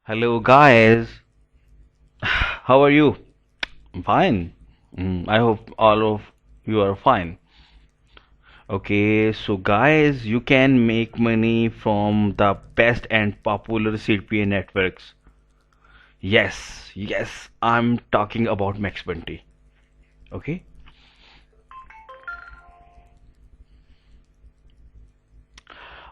Hello guys, how are you? I'm fine. I hope all of you are fine. Okay, so guys, you can make money from the best and popular CPA networks. Yes, I'm talking about Maxbounty. Okay,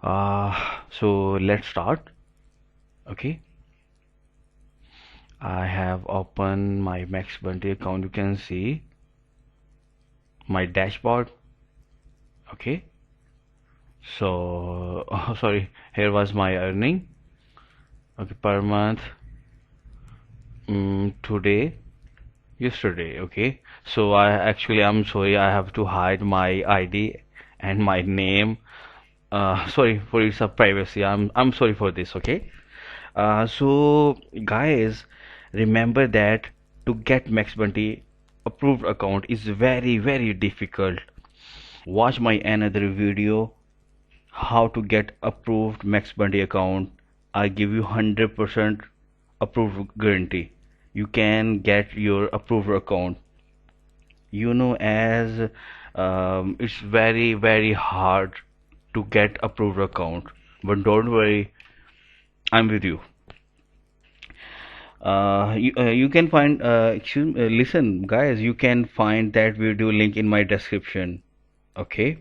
so let's start. Okay, I have opened my Maxbounty account. You can see my dashboard. Okay, so sorry, here was my earning. Okay, per month. Today, yesterday. Okay, so I'm sorry, I have to hide my ID and my name. Sorry for its privacy. I'm sorry for this. Okay. So guys, remember that to get Max Bounty approved account is very difficult. Watch my another video how to get approved Max Bounty account. I give you 100% approved guarantee. You can get your approved account. As it's very hard to get approved account, but don't worry, I'm with you. You can find listen guys, you can find that video link in my description. Okay,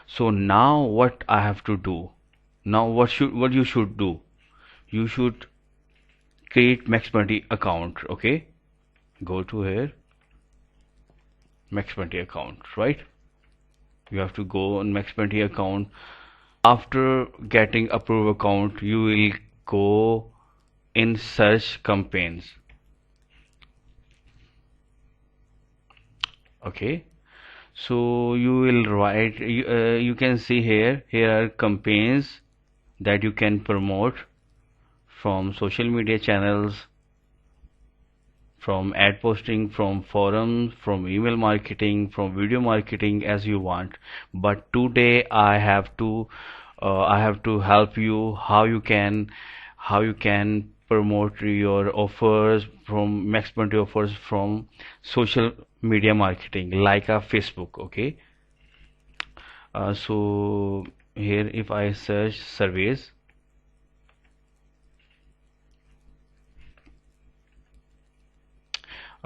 so now what I have to do, now what you should do, you should create Maxbounty account. Okay, go to here, Maxbounty account, right? You have to go on Maxbounty account. After getting approved account, you will go in search campaigns. Okay, so you will write, you can see here are campaigns that you can promote from social media channels, from ad posting, from forums, from email marketing, from video marketing, as you want. But today I have to help you how you can promote your offers from Maxbounty offers from social media marketing like a Facebook. Okay, so here if I search surveys.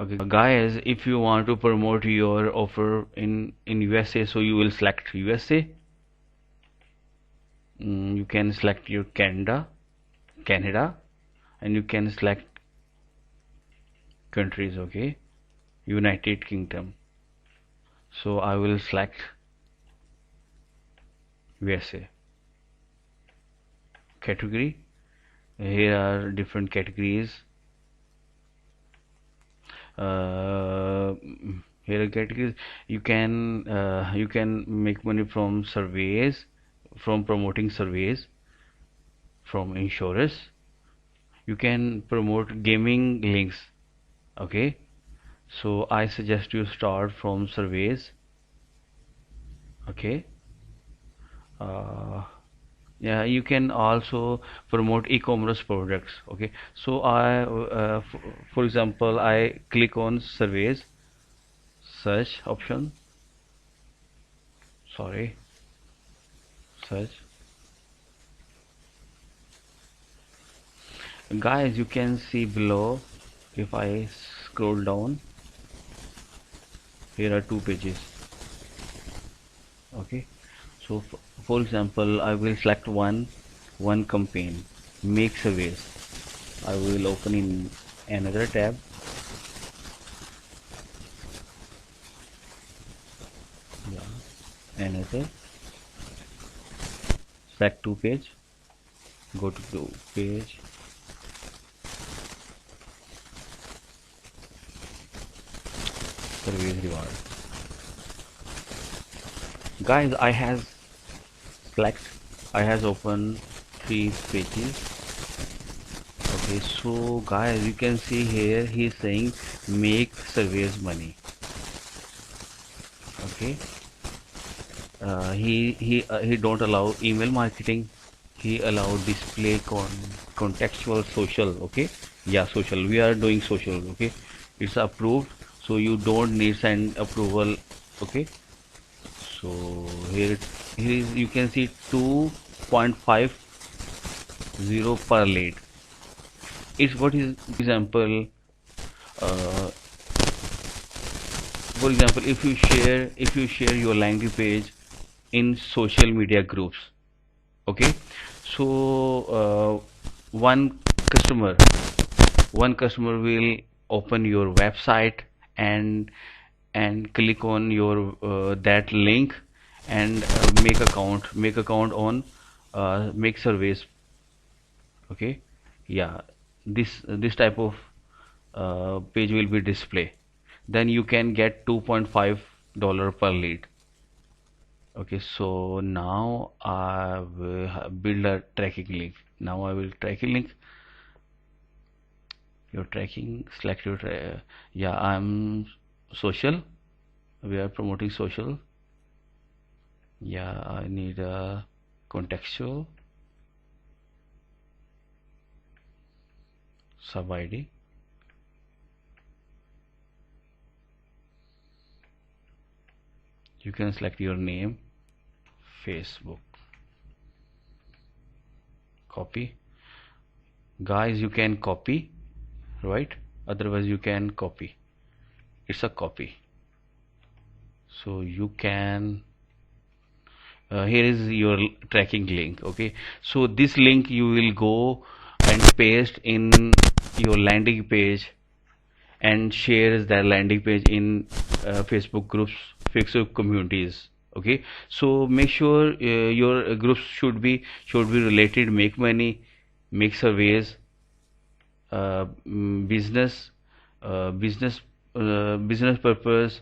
Okay, guys, if you want to promote your offer in USA, so you will select USA. You can select your Canada, and you can select countries. Okay, United Kingdom. So I will select USA. Category. Here are different categories. uh, Here are categories. You can make money from surveys, from promoting surveys, from insurers. You can promote gaming links. Okay, so I suggest you start from surveys. Okay, uh, yeah, you can also promote e-commerce products. Okay, so for example, I click on surveys, search option, sorry, search. Guys, you can see below, if I scroll down, here are two pages. Okay, so for example, I will select one campaign, make surveys. I will open in another tab. Yeah, another, select two page, go to two page, surveys reward. Guys, select I has opened three pages. Okay, so guys, you can see here he's saying make surveys money. Okay, he don't allow email marketing. he allowed display contextual social. Okay, yeah, social, we are doing social. Okay, it's approved, so you don't need send approval. Okay, so here is, you can see 2.50 per lead. It's what is example, uh, for example, if you share your landing page in social media groups. Okay, so one customer one customer will open your website and click on your that link and make account on make surveys. Okay, yeah, this type of page will be display. Then you can get $2.5 per lead. Okay, so now I will build a tracking link. Now I will tracking link your tracking, select your yeah, I'm social, we are promoting social. Yeah, I need a contextual sub ID. You can select your name, Facebook, copy. Guys, you can copy, right? Otherwise you can copy, it's a copy. So you can here is your tracking link. Okay, so this link you will go and paste in your landing page and shares that landing page in Facebook groups, Facebook communities. Okay, so make sure your groups should be related, make money, make surveys, business, business, business purpose.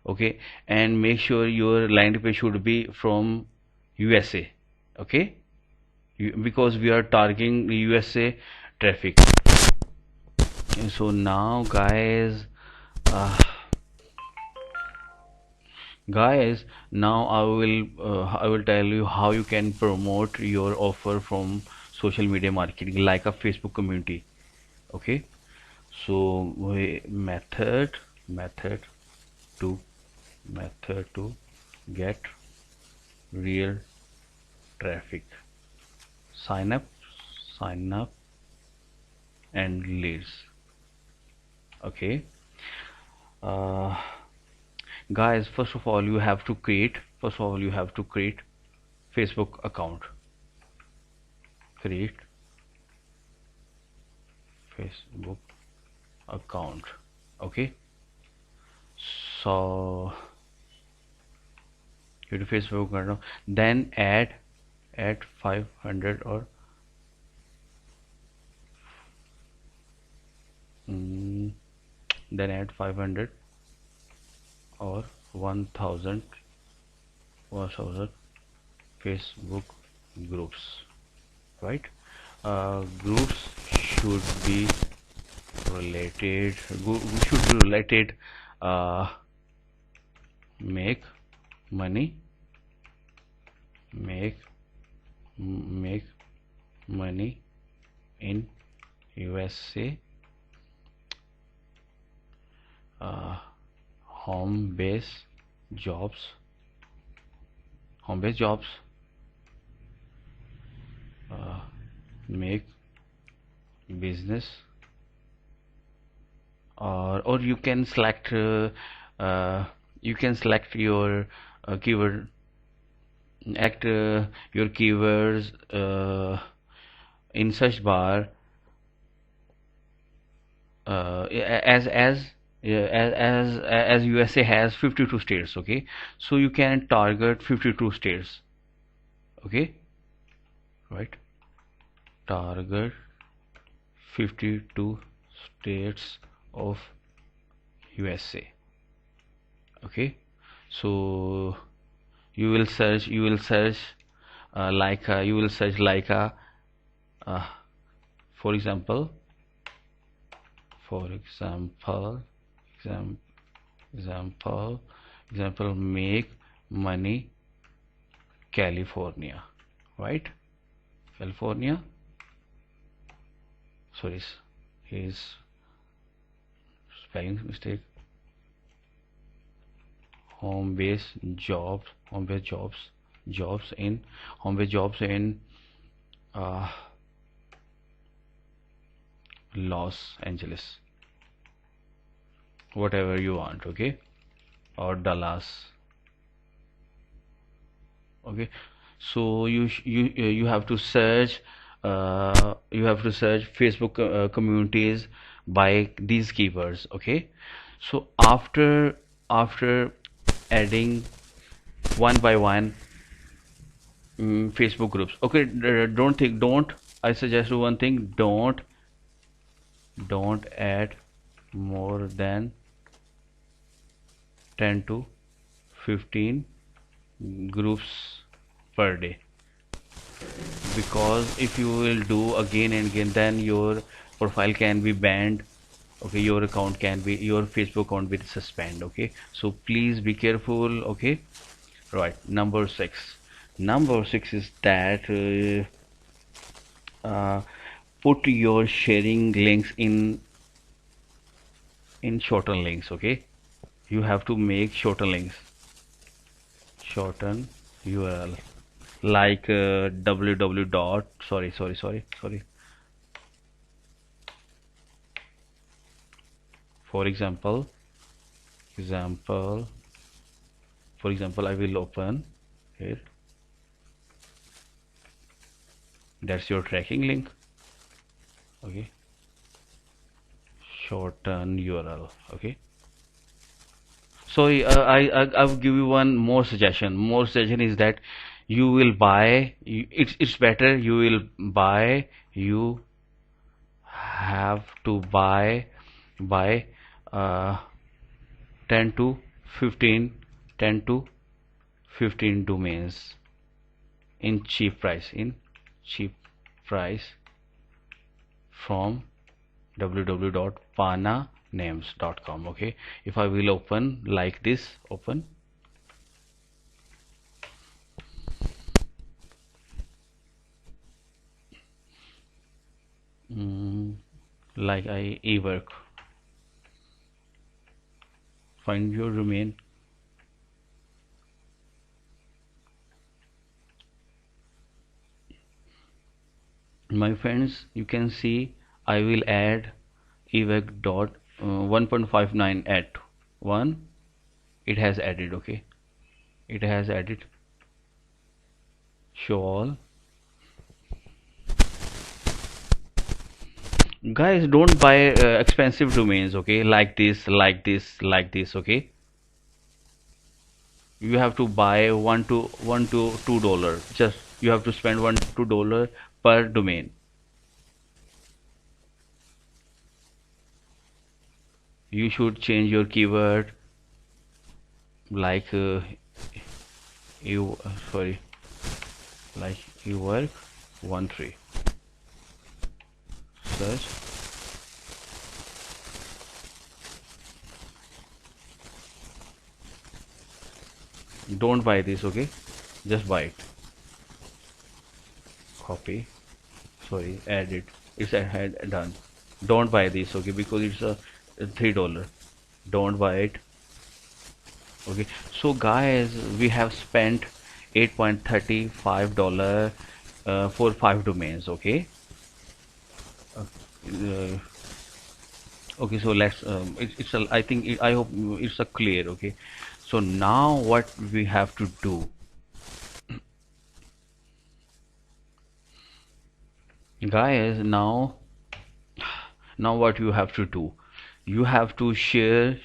Okay, and make sure your landing page should be from USA. Okay, because we are targeting USA traffic. And so now uh, now I will tell you how you can promote your offer from social media marketing like a Facebook community. Okay, so method to method to get real traffic, sign up sign up and leads. Okay, uh, guys, first of all you have to create Facebook account. Create Facebook account. Okay, so you do Facebook account, then add 500 or mm, then add 500 or 1000 Facebook groups, right? Groups should be related, should be related, uh, make money, make make money in USA, uh, home base jobs, home base jobs, uh, make business, or you can select your keyword, act your keywords in search bar as USA has 52 states. Okay, so you can target 52 states. Okay, right, target 52 states of USA. Okay, so you will search you will search like a uh, for example for example exam, example make money California, right? California, sorry, his spelling mistake. Home base jobs, home base jobs in uh, Los Angeles, whatever you want, okay, or Dallas, okay. So you have to search, Facebook communities by these keywords, okay. So after adding one by one, Facebook groups, okay. Don't I suggest you one thing, don't add more than 10 to 15 groups per day, because if you will do again and again, then your profile can be banned, okay. Your account can be, your Facebook account will suspend, okay. So please be careful, okay. Right, number six is that put your sharing links in shorten links, okay. You have to make shorten links, shorten URL, like www dot, sorry, for example I will open here, that's your tracking link, okay. Shorten URL, okay. So I'll give you one more suggestion. More suggestion is that you will buy. It's better. You will buy. You have to buy uh, 10 to 15 10 to 15 domains in cheap price from www.pananames.com, okay. If I will open like this, open, like I eWork, find your domain, my friends, you can see I will add eWork dot 1.59 at 1, it has added, okay. It has added, show all. Guys, don't buy expensive domains, okay, like this, okay. You have to buy one to $2, just you have to spend $1 to $2 per domain. You should change your keyword, like you sorry like you work 13 search, don't buy this, okay. Just buy it, copy, sorry, add it, it's ahead done. Don't buy this, okay, because it's a $3, don't buy it, okay. So guys, we have spent $8.35 for 5 domains, okay. uh, okay, so let's it's a, I think I hope it's a clear, okay. So now what we have to do, guys, now what you have to do, you have to share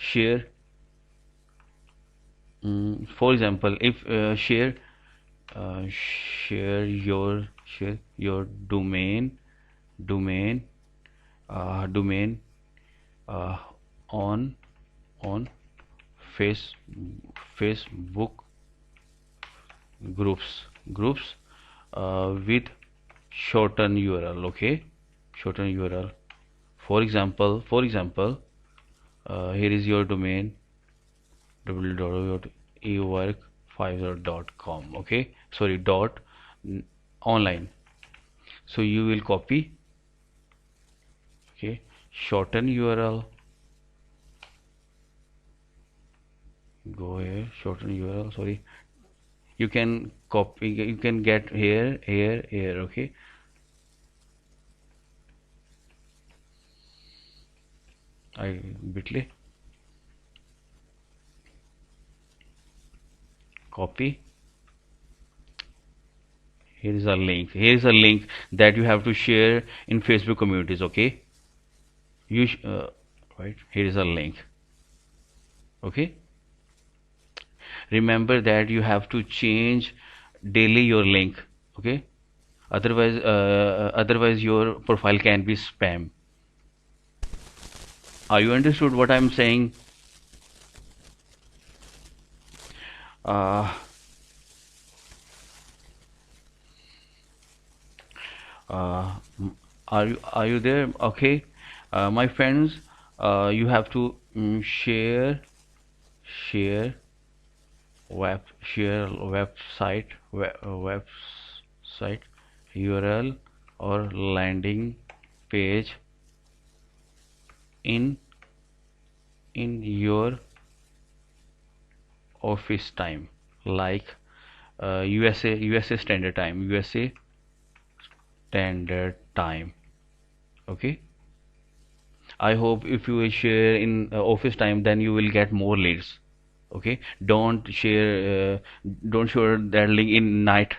for example, if share your domain domain uh, on on face Facebook groups with shorten URL, okay. Shorten URL, for example here is your domain www.ework50.com, okay. Sorry, dot online, So you will copy, okay, shorten URL, go here, shorten URL, sorry, you can copy, you can get here, here, here, okay. I bitly copy. Here is a link. Here is a link that you have to share in Facebook communities. Okay, right. Here is a link. Okay. Remember that you have to change daily your link. Okay. Otherwise your profile can be spam. Are you understood what I'm saying? Uh, uh, are you there? Okay. My friends, you have to share website URL or landing page in your office time, like USA standard time. Okay, I hope if you will share in office time, then you will get more leads. Okay, don't share that link in night.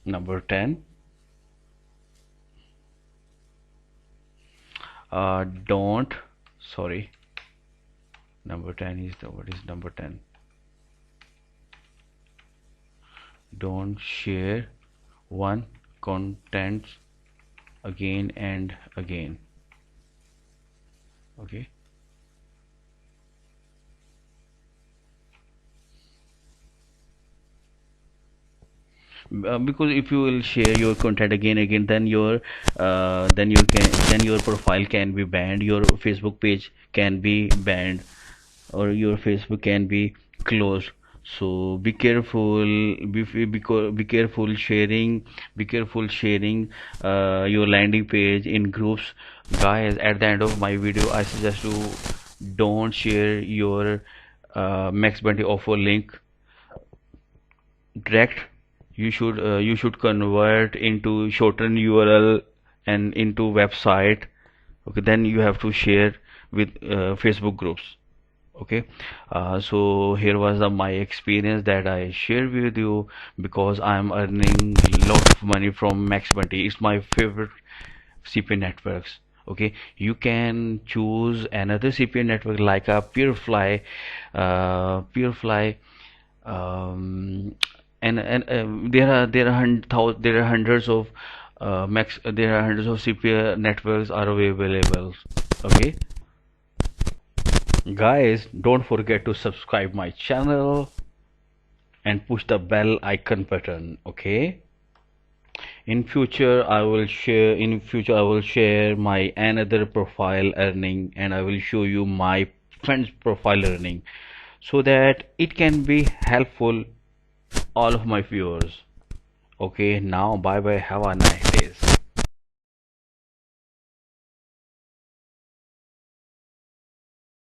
Number 10, don't, sorry, number 10 is what is number 10? Don't share one content again and again. Okay, because if you will share your content again and again, then your profile can be banned, your Facebook page can be banned, or your Facebook can be closed. So be careful, be careful sharing, your landing page in groups. Guys, at the end of my video, I suggest to don't share your Maxbounty offer link direct. You should convert into shorten URL and into website. Okay, then you have to share with Facebook groups. Okay, so here was my experience that I shared with you, because I'm earning a lot of money from Maxbounty. It's my favorite CPA networks. Okay, you can choose another CPA network like a Peerfly, Peerfly, um, and there are hundreds of there are hundreds of CPA networks are available. Okay, guys, don't forget to subscribe my channel and push the bell icon button. Okay, in future I will share my another profile earning, and I will show you my friend's profile earning, so that it can be helpful all of my viewers. Okay, now bye bye, have a nice day.